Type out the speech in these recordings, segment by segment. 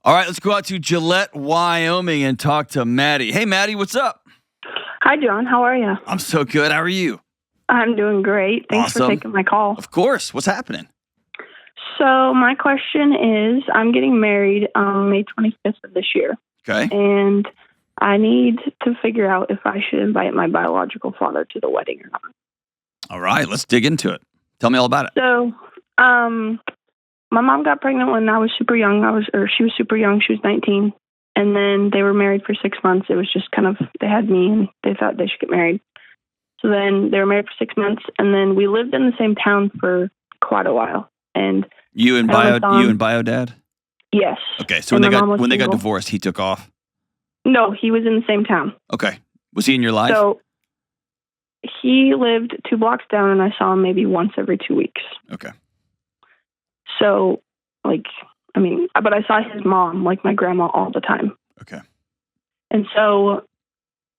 All right, let's go out to Gillette, Wyoming and talk to Maddie. Hey, Maddie, what's up? Hi, John. How are you? I'm so good. How are you? I'm doing great. Thanks for taking my call. Of course. What's happening? So my question is, I'm getting married on May 25th of this year. Okay. And I need to figure out if I should invite my biological father to the wedding or not. All right, let's dig into it. Tell me all about it. So, my mom got pregnant when I was super young. She was super young. She was 19. And then they were married for 6 months. It was just kind of, they had me and they thought they should get married. So then they were married for 6 months. And then we lived in the same town for quite a while. And you and bio dad? Yes. Okay, so when they got divorced, he took off? No, he was in the same town. Okay. Was he in your life? So he lived 2 blocks down, and I saw him maybe once every 2 weeks. Okay. So, but I saw his mom, like my grandma, all the time. Okay. And so,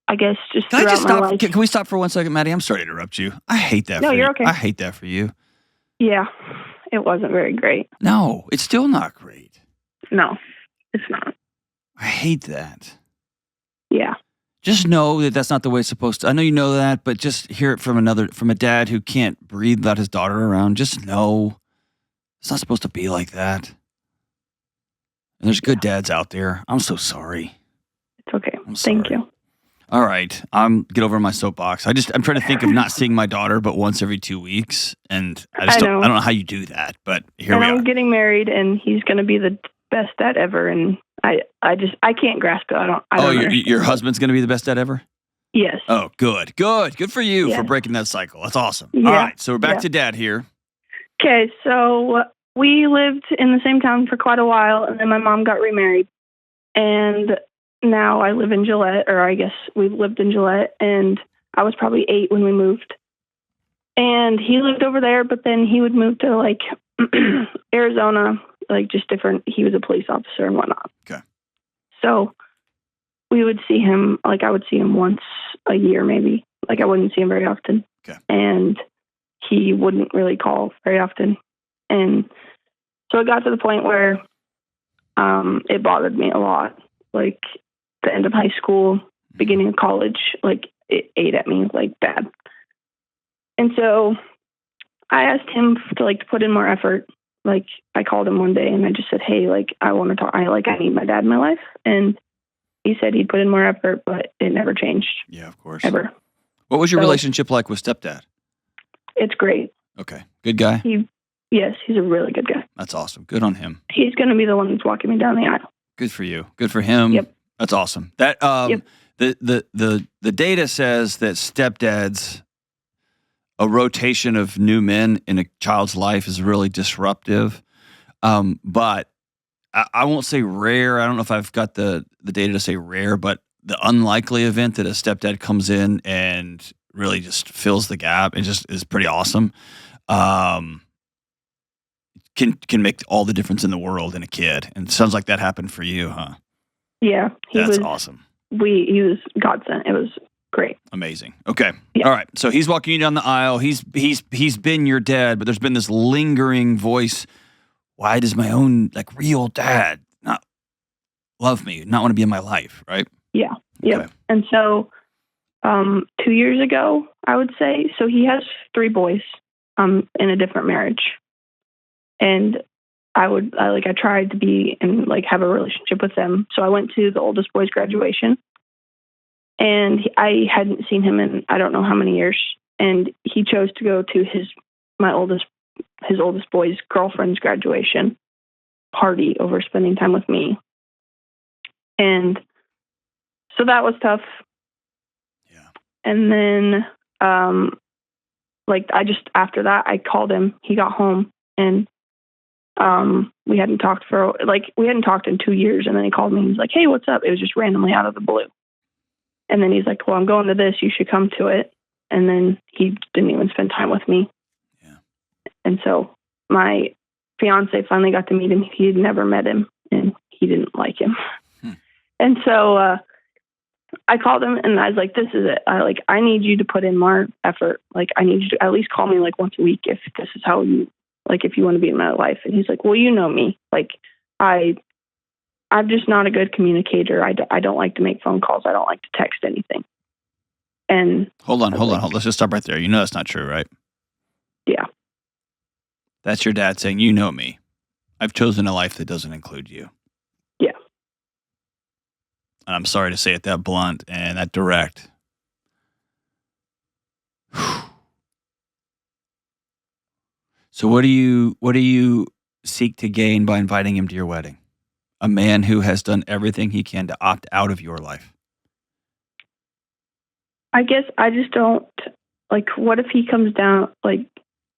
I guess just Can I just stop? life, can we stop for 1 second, Maddie? I'm sorry to interrupt you. I hate that. No, for you're you. okay. I hate that for you. Yeah, it wasn't very great. No, it's still not great. No, it's not. I hate that. Yeah. Just know that that's not the way it's supposed to. I know you know that, but just hear it from a dad who can't breathe without his daughter around. Just know it's not supposed to be like that. And there's good dads out there. I'm so sorry. It's okay. I'm sorry. Thank you. All right. Get over my soapbox. I'm trying to think of not seeing my daughter but once every 2 weeks. And I don't know how you do that, but here we are. I'm getting married and he's going to be the best dad ever. And I can't grasp it. I don't your husband's going to be the best dad ever? Yes. Oh, good. Good for you for breaking that cycle. That's awesome. Yeah. All right. So we're back to dad here. Okay. So we lived in the same town for quite a while, and then my mom got remarried. And now I live in Gillette, or I guess we've lived in Gillette, and I was probably 8 when we moved. And he lived over there, but then he would move to like Arizona, like just different. He was a police officer and whatnot. Okay. So we would see him, like I would see him once a year, maybe. Like I wouldn't see him very often. Okay. And he wouldn't really call very often. And so it got to the point where it bothered me a lot. Like the end of high school, beginning of college, like it ate at me like bad. And so I asked him to put in more effort. Like I called him one day and I just said, hey, like I want to talk. I need my dad in my life. And he said he'd put in more effort, but it never changed. Yeah, of course. Ever. What was your relationship like with stepdad? It's great. Okay. Good guy? Yes, he's a really good guy. That's awesome. Good on him. He's going to be the one that's walking me down the aisle. Good for you. Good for him. Yep. That's awesome. That yep. the data says that stepdads, a rotation of new men in a child's life is really disruptive. But I won't say rare. I don't know if I've got the data to say rare, but the unlikely event that a stepdad comes in and really just fills the gap and just is pretty awesome. Can make all the difference in the world in a kid. And it sounds like that happened for you, huh? Yeah. That's awesome. He was godsend. It was great. Amazing. Okay. Yeah. All right. So he's walking you down the aisle. He's been your dad, but there's been this lingering voice. Why does my own real dad not love me, not want to be in my life, right? Yeah. Okay. Yeah. And so 2 years ago, I would say, so he has 3 boys in a different marriage. And I tried to be and have a relationship with them. So I went to the oldest boy's graduation, and I hadn't seen him in I don't know how many years. And he chose to go to his oldest boy's girlfriend's graduation party over spending time with me. And so that was tough. Yeah. And then, after that, I called him. He got home, and we hadn't talked in 2 years. And then he called me. He's like, hey, what's up? It was just randomly out of the blue. And then he's like, well, I'm going to this. You should come to it. And then he didn't even spend time with me. Yeah. And so my fiance finally got to meet him. He had never met him, and he didn't like him. And so I called him, and I was like, this is it. I need you to put in more effort. I need you to at least call me once a week if this is how you, if you want to be in my life. And he's like, well, you know me. I I'm just not a good communicator. I don't like to make phone calls. I don't like to text anything. And hold on. Let's just stop right there. You know that's not true, right? Yeah. That's your dad saying, you know me. I've chosen a life that doesn't include you. Yeah. And I'm sorry to say it that blunt and that direct. So what do you seek to gain by inviting him to your wedding? A man who has done everything he can to opt out of your life. I guess I just don't, like, what if he comes down, like,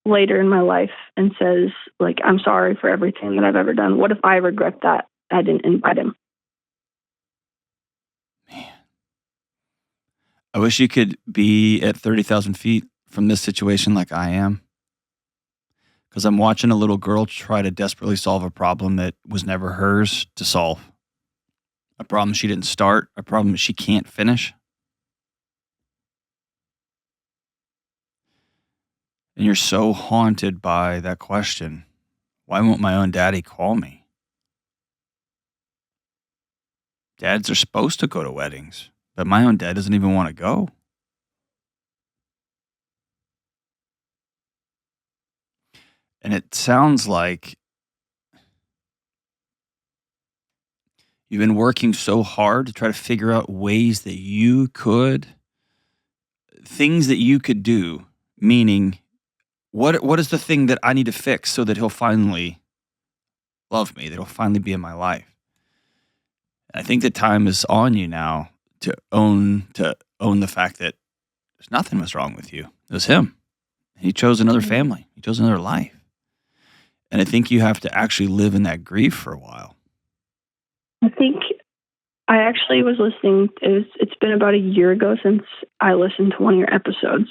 later in my life and says, like, I'm sorry for everything that I've ever done. What if I regret that I didn't invite him? Man. I wish you could be at 30,000 feet from this situation like I am. Because I'm watching a little girl try to desperately solve a problem that was never hers to solve. A problem she didn't start, a problem she can't finish. And you're so haunted by that question. Why won't my own daddy call me? Dads are supposed to go to weddings, but my own dad doesn't even want to go. And it sounds like you've been working so hard to try to figure out ways that you could, things that you could do, meaning what is the thing that I need to fix so that he'll finally love me, that he'll finally be in my life. I think the time is on you now to own the fact that there's nothing was wrong with you. It was him. He chose another family. He chose another life. And I think you have to actually live in that grief for a while. I think I actually was listening. It's been about a year ago since I listened to one of your episodes.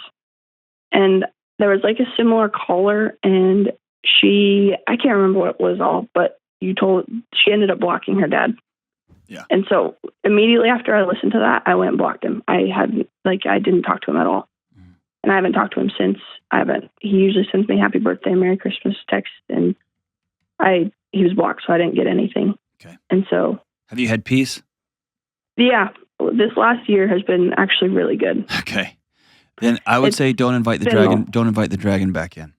And there was like a similar caller, and I can't remember what it was all, but she ended up blocking her dad. Yeah. And so immediately after I listened to that, I went and blocked him. I didn't talk to him at all. Mm-hmm. And I haven't talked to him since. He usually sends me happy birthday, Merry Christmas text, and he was blocked, so I didn't get anything. Okay. And so. Have you had peace? Yeah. This last year has been actually really good. Okay. Then I would say don't invite the dragon. Don't invite the dragon back in.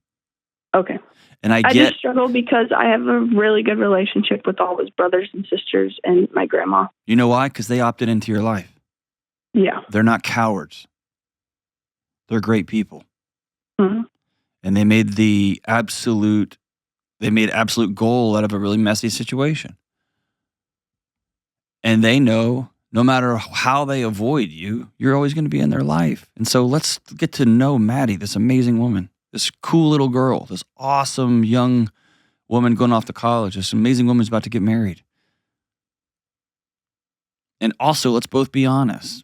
Okay. And I just struggle because I have a really good relationship with all his brothers and sisters and my grandma. You know why? Because they opted into your life. Yeah. They're not cowards. They're great people. Mm-hmm. And they made absolute goal out of a really messy situation. And they know no matter how they avoid you, you're always going to be in their life. And so let's get to know Maddie, this amazing woman, this cool little girl, this awesome young woman going off to college, this amazing woman's about to get married. And also, let's both be honest.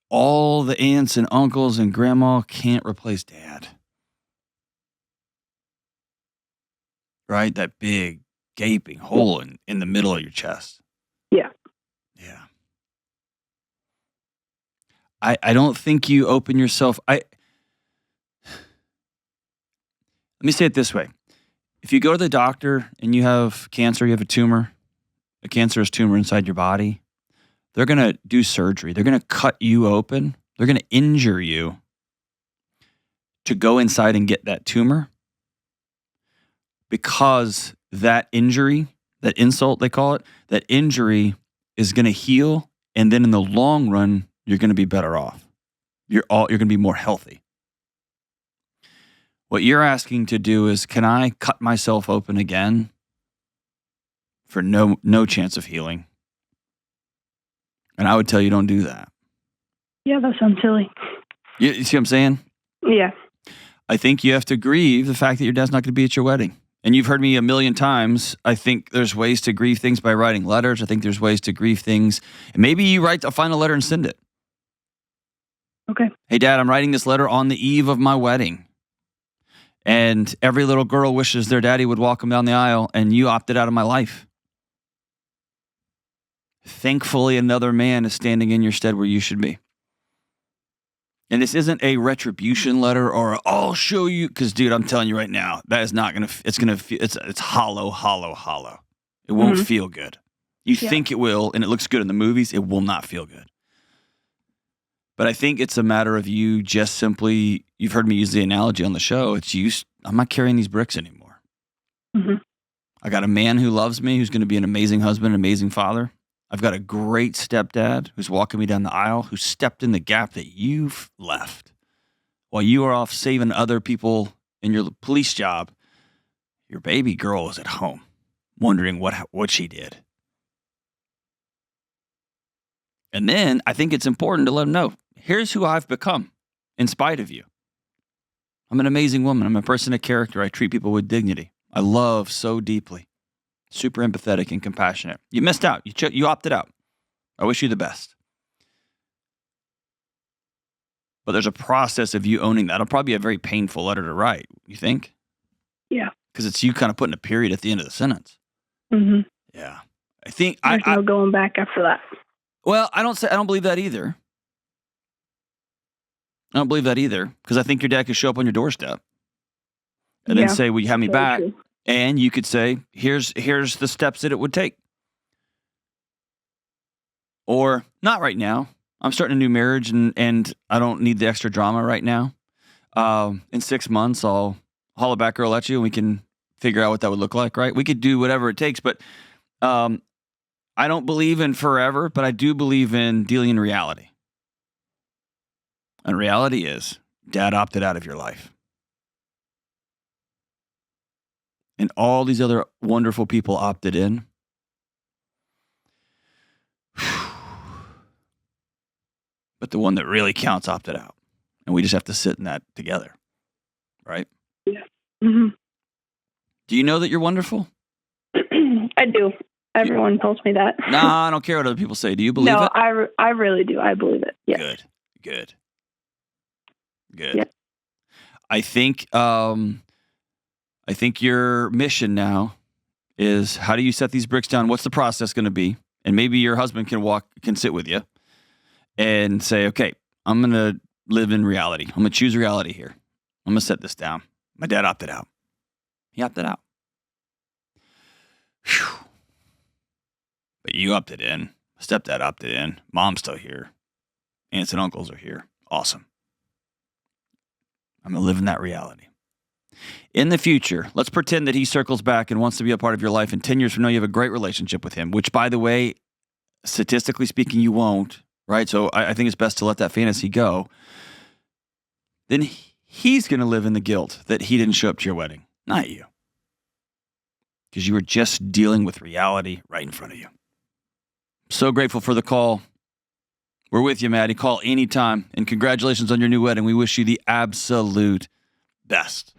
All the aunts and uncles and grandma can't replace dad. Right? That big, gaping hole in the middle of your chest. Yeah. Yeah. I don't think you open yourself. Let me say it this way. If you go to the doctor and you have cancer, you have a cancerous tumor inside your body, they're going to do surgery. They're going to cut you open. They're going to injure you to go inside and get that tumor, because that injury, that insult they call it, that injury is going to heal, and then in the long run, you're going to be better off. You're going to be more healthy. What you're asking to do is, can I cut myself open again for no chance of healing? And I would tell you, don't do that. Yeah, that sounds silly. You see what I'm saying? Yeah. I think you have to grieve the fact that your dad's not going to be at your wedding. And you've heard me a million times. I think there's ways to grieve things by writing letters. I think there's ways to grieve things. And maybe you write a final letter and send it. Okay. Hey, Dad, I'm writing this letter on the eve of my wedding. And every little girl wishes their daddy would walk them down the aisle, and you opted out of my life. Thankfully, another man is standing in your stead where you should be. And this isn't a retribution letter or I'll show you, because, dude, I'm telling you right now, that is not going to, it's hollow. It won't feel good. You think it will, and it looks good in the movies. It will not feel good. But I think it's a matter of you just simply, you've heard me use the analogy on the show. It's you, I'm not carrying these bricks anymore. Mm-hmm. I got a man who loves me, who's going to be an amazing husband, an amazing father. I've got a great stepdad who's walking me down the aisle, who stepped in the gap that you've left. While you are off saving other people in your police job, your baby girl is at home wondering what she did. And then I think it's important to let them know, here's who I've become in spite of you. I'm an amazing woman. I'm a person of character. I treat people with dignity. I love so deeply. Super empathetic and compassionate. You missed out. You opted out. I wish you the best. But there's a process of you owning that. It'll probably be a very painful letter to write, you think? Yeah. Because it's you kind of putting a period at the end of the sentence. Mm-hmm. Yeah. I think There's no going back after that. Well, I don't believe that either. I don't believe that either, because I think your dad could show up on your doorstep and then say, will you have me back? True. And you could say, here's the steps that it would take. Or, not right now. I'm starting a new marriage and I don't need the extra drama right now. In 6 months, I'll holler back girl at you and we can figure out what that would look like, right? We could do whatever it takes, but I don't believe in forever, but I do believe in dealing in reality. And reality is, Dad opted out of your life. And all these other wonderful people opted in. But the one that really counts opted out. And we just have to sit in that together. Right? Yeah. Mm-hmm. Do you know that you're wonderful? I do. Everyone tells me that. Nah, I don't care what other people say. Do you believe it? No, I really do. I believe it. Yeah. Good. Yeah. I think your mission now is, how do you set these bricks down? What's the process going to be? And maybe your husband can sit with you and say, okay, I'm going to live in reality. I'm going to choose reality here. I'm going to set this down. My dad opted out. He opted out. Whew. But you opted in. Stepdad opted in. Mom's still here. Aunts and uncles are here. Awesome. I'm going to live in that reality. In the future, let's pretend that he circles back and wants to be a part of your life. And 10 years from now, you have a great relationship with him, which, by the way, statistically speaking, you won't, right? So I think it's best to let that fantasy go. Then he's going to live in the guilt that he didn't show up to your wedding, not you. Because you were just dealing with reality right in front of you. So grateful for the call. We're with you, Maddie. Call anytime. And congratulations on your new wedding. We wish you the absolute best.